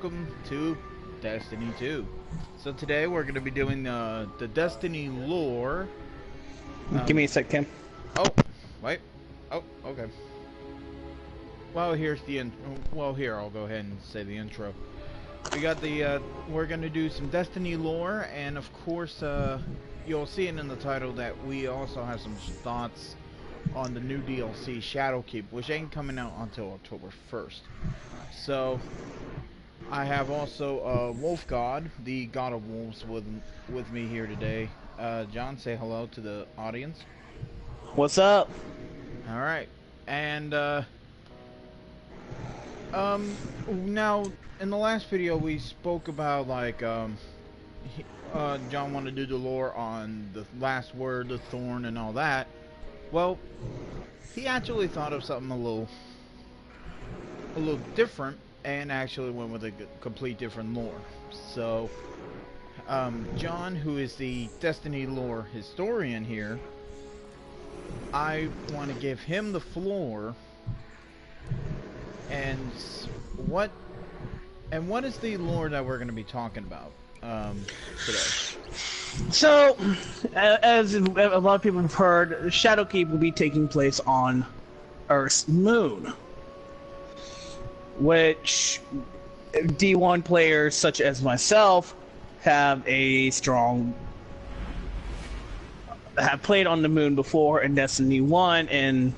welcome to Destiny 2. So today we're going to be doing the Destiny lore. Give me a sec, Kim. Oh, wait. Oh, okay. Well, here's the here I'll go ahead and say the intro. We got the we're going to do some Destiny lore, and of course you'll see it in the title that we also have some thoughts on the new DLC Shadowkeep, which ain't coming out until October 1st. So I have also WolfGod, the god of wolves, with me here today. John, say hello to the audience. What's up? All right, and now in the last video we spoke about like John wanted to do the lore on the last word, the thorn, and all that. Well, he actually thought of something a little different, and actually went with a complete different lore. So, John, who is the Destiny lore historian here, I want to give him the floor. And what is the lore that we're going to be talking about today? So, as a lot of people have heard, Shadowkeep will be taking place on Earth's moon, which D1 players such as myself have played on the moon before in Destiny 1 and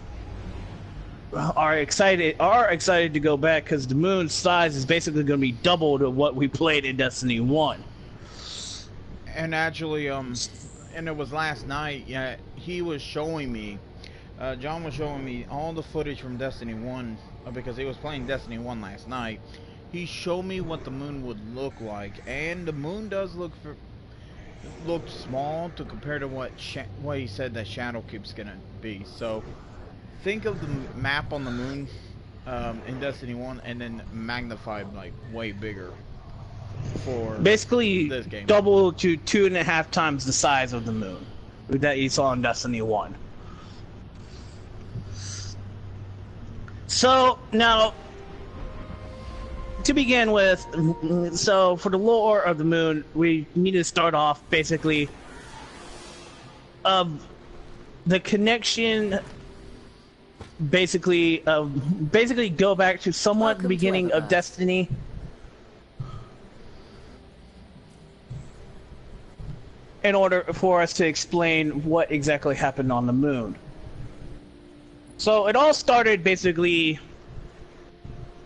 are excited to go back because the moon's size is basically going to be double to what we played in Destiny 1. And actually, and it was last night, yeah, he was showing me, John was showing me all the footage from Destiny 1, because he was playing Destiny 1 last night. He showed me what the moon would look like, and the moon does look small to compare to what he said that Shadowkeep's gonna be. So, think of the map on the moon in Destiny 1, and then magnified like way bigger. For basically this game. Double to 2.5 times the size of the moon that you saw in Destiny 1. So now, to begin with, so for the lore of the moon, we need to start off basically of the connection. Basically go back to somewhat the beginning of Destiny. In order for us to explain what exactly happened on the moon. So it all started basically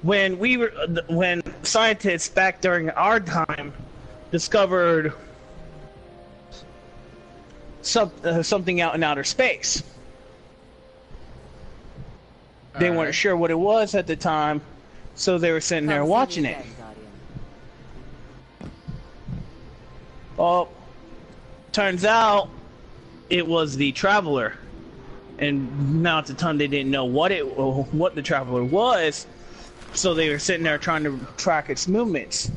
when scientists back during our time discovered something out in outer space. They weren't sure what it was at the time, so they were sitting there watching it. Well, turns out it was the Traveler, and now at the time they didn't know what the Traveler was, so they were sitting there trying to track its movements.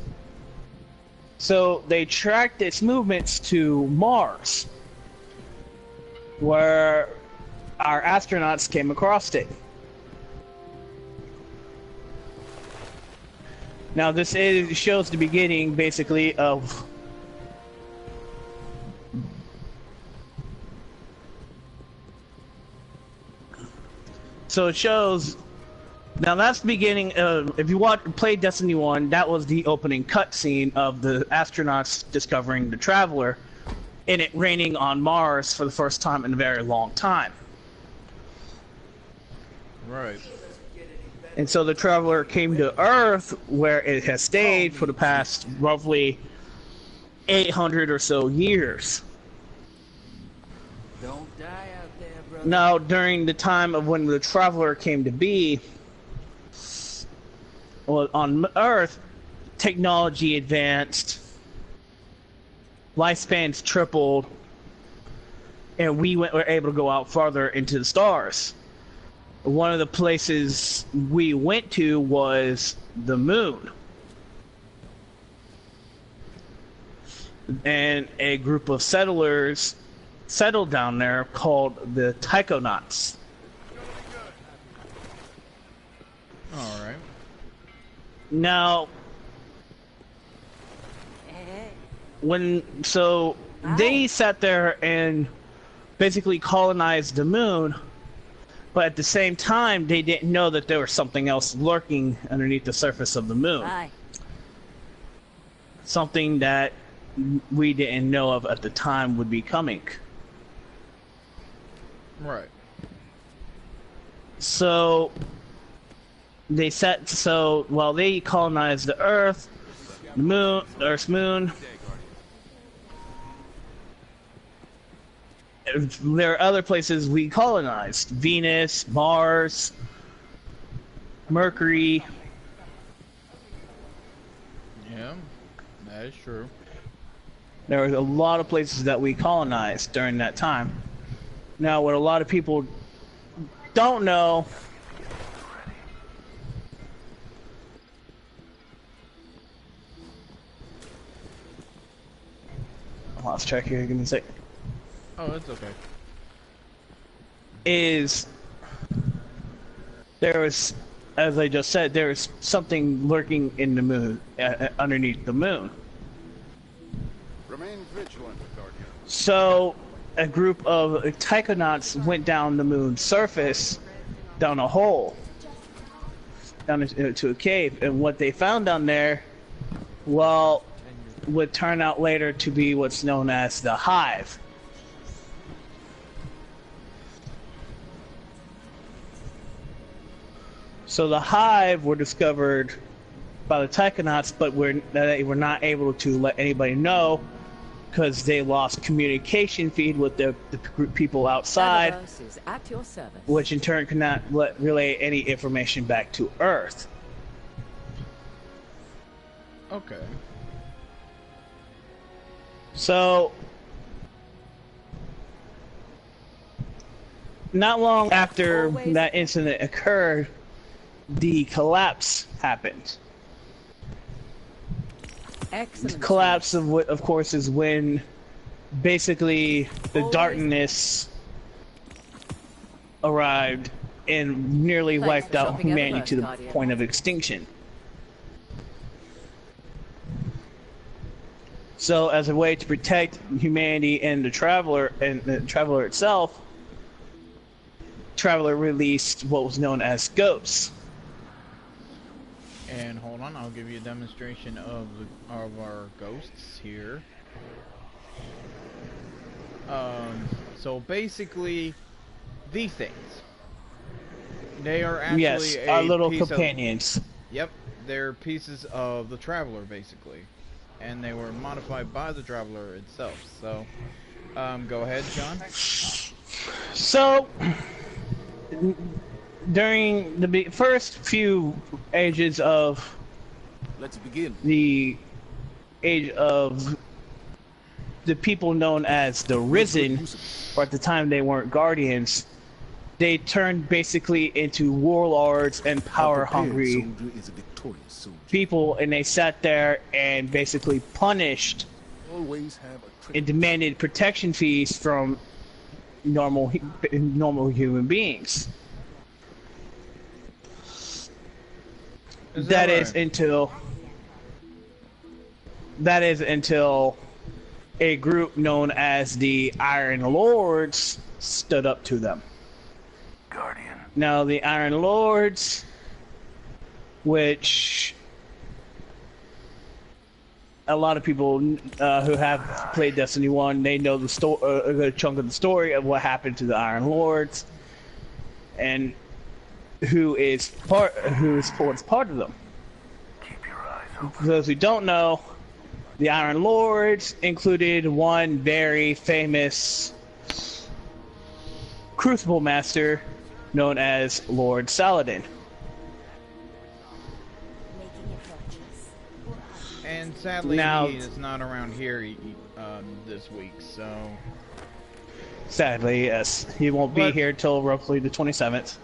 So they tracked its movements to Mars, where our astronauts came across it. Now this shows the beginning basically of So it shows. Now that's the beginning. If you play Destiny 1, that was the opening cutscene of the astronauts discovering the Traveler, and it raining on Mars for the first time in a very long time. Right. And so the Traveler came to Earth, where it has stayed for the past roughly 800 or so years. Don't die out there, brother. Now, during the time of when the Traveler came to be, well, on Earth, technology advanced, lifespans tripled, and were able to go out farther into the stars. One of the places we went to was the moon. And a group of settlers settled down there called the Tychonauts. Alright. Now, So they sat there and basically colonized the moon, but at the same time they didn't know that there was something else lurking underneath the surface of the moon. Aye. Something that we didn't know of at the time would be coming. Right. So they while they colonized the Earth, the moon, the Earth's moon, there are other places we colonized: Venus, Mars, Mercury. Yeah, that is true. There was a lot of places that we colonized during that time. Now, what a lot of people don't know I lost track here, give me a sec. Oh, that's okay. Is there was, as I just said, there is something lurking in the moon, underneath the moon. Remain vigilant, Guardian. So, a group of taikonauts went down the moon's surface, down a hole, down into a cave, and what they found down there, well, would turn out later to be what's known as the Hive. So the Hive were discovered by the taikonauts, but they were not able to let anybody know because they lost communication feed with the people outside, Is at your service. which in turn could not relay any information back to Earth. Okay. So, not long after that incident occurred, the collapse happened. Excellent. The collapse of course, is when basically the darkness arrived and nearly Thanks wiped for out shopping humanity everywhere, to the Guardian. point of extinction. So, as a way to protect humanity and the Traveler itself, Traveler released what was known as ghosts. And hold on, I'll give you a demonstration of our ghosts here. So basically, these things. They are actually Yes, a our little piece companions. Yep, they're pieces of the Traveler, basically. And they were modified by the Traveler itself. So, go ahead, John. So, during the first few ages of Let's begin. the age of the people known as the Risen, or at the time they weren't Guardians, they turned basically into warlords and power-hungry Soldier is a victorious soldier. people, and they sat there and basically punished Always have a trick. and demanded protection fees from normal human beings. That is until a group known as the Iron Lords stood up to them. Guardian. Now, the Iron Lords, which a lot of people who have played Destiny 1, they know the a good chunk of the story of what happened to the Iron Lords, and who is part of them. Keep your eyes open. For those who don't know, the Iron Lords included one very famous Crucible Master known as Lord Saladin. And sadly, Now- he is not around here this week, so... Sadly, yes, he won't be But- here till roughly the 27th.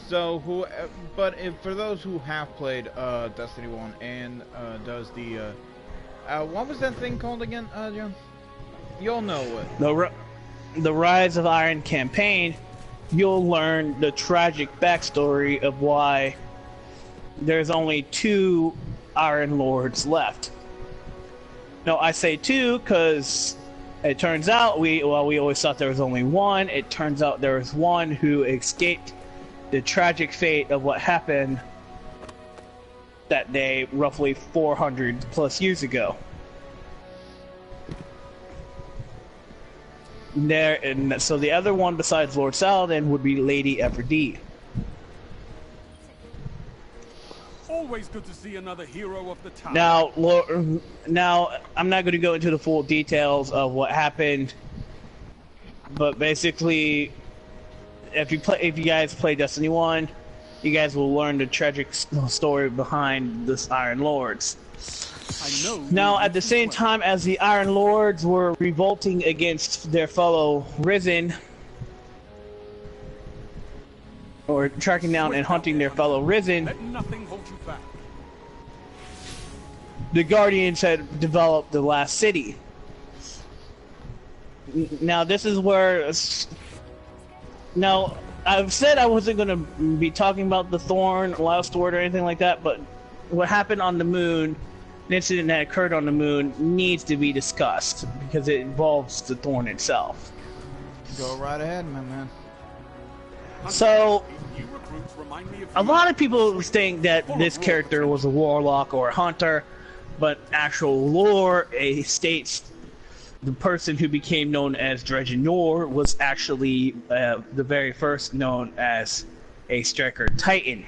So, but if, for those who have played Destiny 1 and does the... what was that thing called again, John? You'll know it. The Rise of Iron campaign, you'll learn the tragic backstory of why there's only 2 Iron Lords left. No, I say two because it turns out we always thought there was only one. It turns out there was one who escaped the tragic fate of what happened that day, roughly 400 plus years ago. And so the other one besides Lord Saladin would be Lady Everdeen. Always good to see another hero of the time. Now, I'm not going to go into the full details of what happened, but basically, if you guys play Destiny 1, you guys will learn the tragic story behind the Iron Lords. I know. Now, at the same time as the Iron Lords were revolting against their fellow Risen, or tracking down and hunting their fellow Risen, Let nothing hold you back. the Guardians had developed the last city. Now, this is where... Now, I've said I wasn't going to be talking about the Thorn, Last Word, or anything like that, but what happened on the moon, an incident that occurred on the moon, needs to be discussed, because it involves the Thorn itself. Go right ahead, my man. So, New recruits remind me of a lot of people think that this character was a warlock or a hunter, but actual lore states the person who became known as Dredgenor was actually the very first known as a striker titan.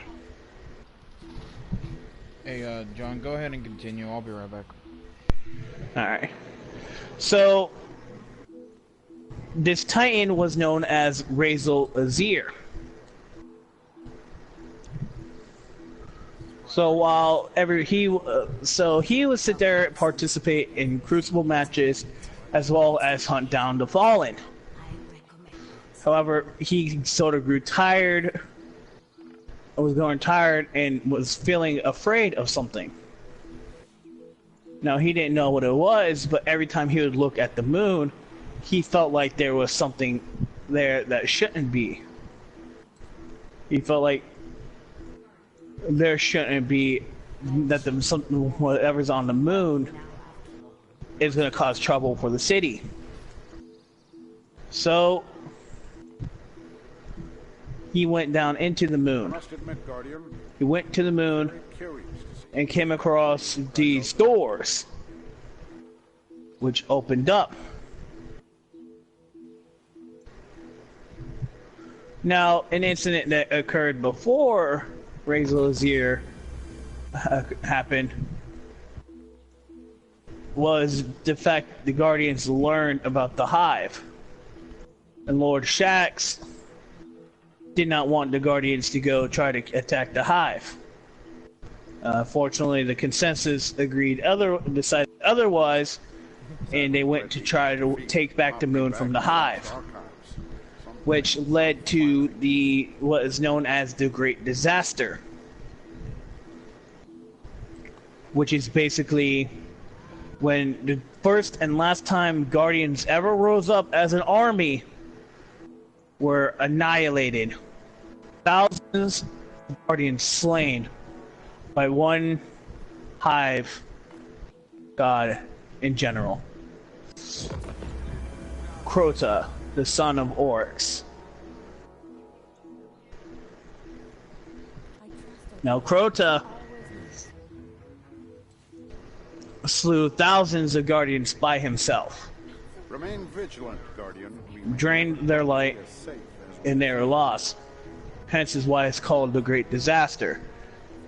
Hey, John, go ahead and continue. I'll be right back. Alright. So, this titan was known as Razel Azir. So while he would sit there and participate in crucible matches, as well as hunt down the fallen. However, he sort of grew tired, was growing tired, and was feeling afraid of something. Now, he didn't know what it was, but every time he would look at the moon, he felt like there was something there that shouldn't be. He felt like there shouldn't be, that whatever's on the moon is going to cause trouble for the city. So he went down into the moon. He went to the moon and came across these doors, which opened up. Now, an incident that occurred before Razel Azir happened was the fact the Guardians learned about the Hive. And Lord Shaxx did not want the Guardians to go try to attack the Hive. Fortunately, the consensus decided otherwise, and they went to try to take back the moon from the Hive, which led to what is known as the Great Disaster, which is basically when the first and last time Guardians ever rose up as an army were annihilated. Thousands of Guardians slain by one Hive god in general. Crota, the son of Oryx. Now, Crota slew thousands of Guardians by himself. Remain vigilant, Guardian. Drained their light and they were lost. Hence is why it's called the Great Disaster.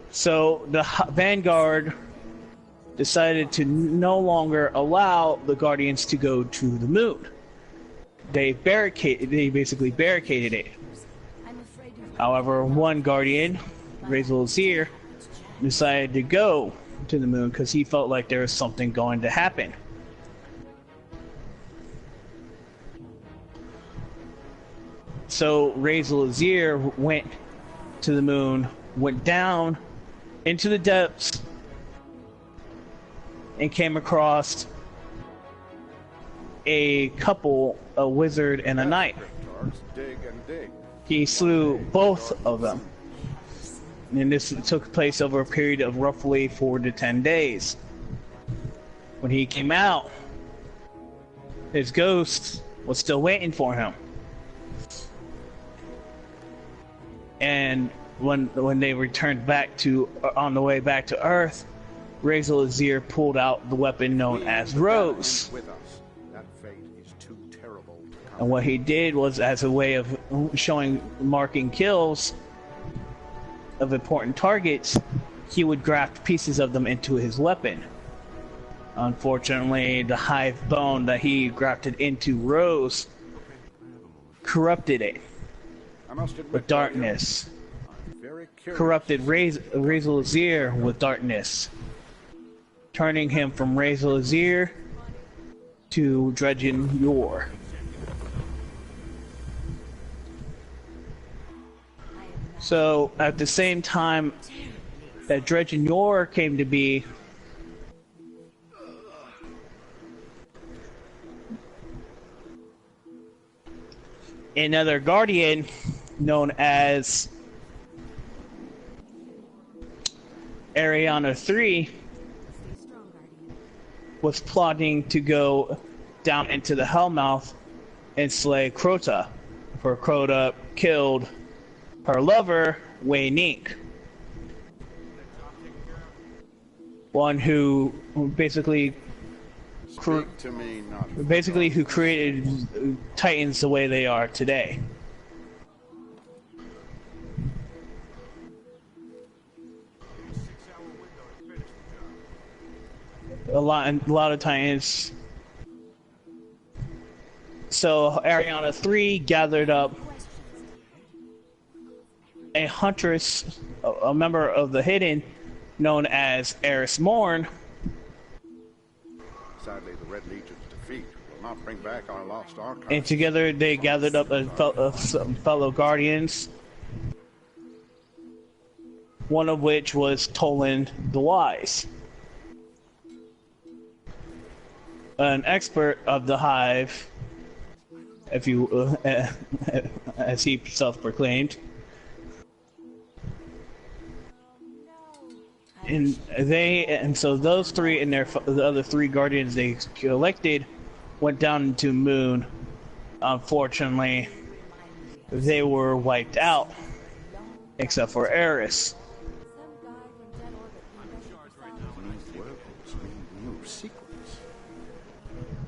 So the Vanguard decided to no longer allow the Guardians to go to the moon. They basically barricaded it. However, one Guardian, Razel Azir, decided to go to the moon because he felt like there was something going to happen. So Razel Azir went to the moon, went down into the depths, and came across a couple, a wizard and a knight. He slew both of them. And this took place over a period of roughly 4 to 10 days. When he came out, his ghost was still waiting for him. And when they returned back to on the way back to Earth, Razel Azir pulled out the weapon known as Rose. With us. That fate is too terrible to come. And what he did was, as a way of marking kills of important targets, he would graft pieces of them into his weapon. Unfortunately, the hive bone that he grafted into Rose corrupted it I must admit, with darkness. I'm very curious. Corrupted Razel Azir with darkness, turning him from Razel Azir to Dredgen Yor. So, at the same time that Dredgen Yor came to be, another guardian known as Ariana 3 was plotting to go down into the Hellmouth and slay Crota, for Crota killed her lover, Wei Nink. One who basically Speak to me, not who created Titans the way they are today. A lot of Titans. So Ariana 3 gathered up a huntress, a member of the Hidden, known as Eris Morn. Sadly, the Red Legion's defeat will not bring back our lost archives. And together they gathered up some fellow guardians, one of which was Toland the Wise, an expert of the Hive, if you, as he self-proclaimed. And so those three and the other three guardians they collected went down into Moon. Unfortunately, they were wiped out, except for Eris.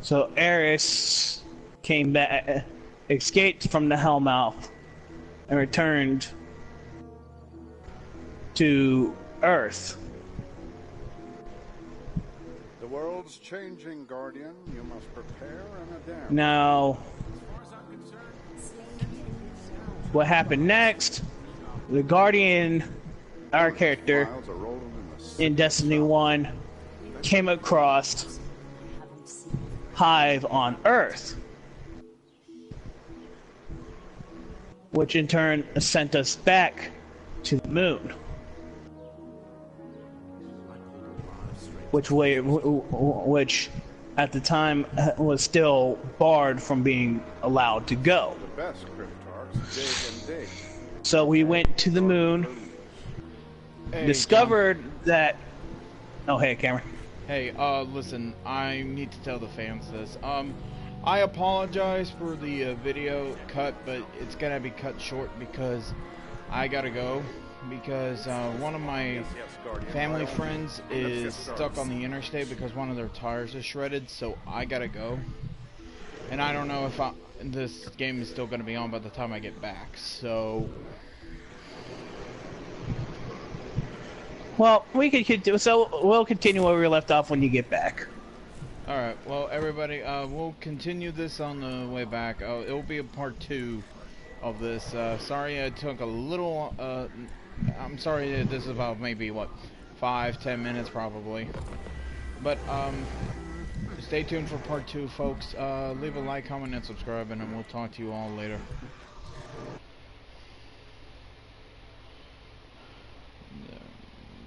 So Eris came back, escaped from the Hellmouth, and returned to Earth. The world's changing, Guardian. You must prepare and adapt. Now, what happened next? The Guardian, our character Files are rolling in the in Destiny 1, came across Hive on Earth, which in turn sent us back to the Moon, which at the time was still barred from being allowed to go. The best cryptarchs dig and dig. So we went to the Moon, Hey, discovered that... Oh, hey, Cameron. Hey, listen, I need to tell the fans this. I apologize for the video cut, but it's gonna be cut short because I gotta go. Because one of my family friends is stuck on the interstate because one of their tires is shredded, so I gotta go. And I don't know if this game is still gonna be on by the time I get back, so... Well, we could continue, so we'll continue where we left off when you get back. Alright, well everybody, we'll continue this on the way back. It'll be a part 2 of this. Sorry I took a little, I'm sorry that this is about maybe, what, 5-10 minutes probably. But, stay tuned for part 2, folks. Leave a like, comment, and subscribe, and then we'll talk to you all later.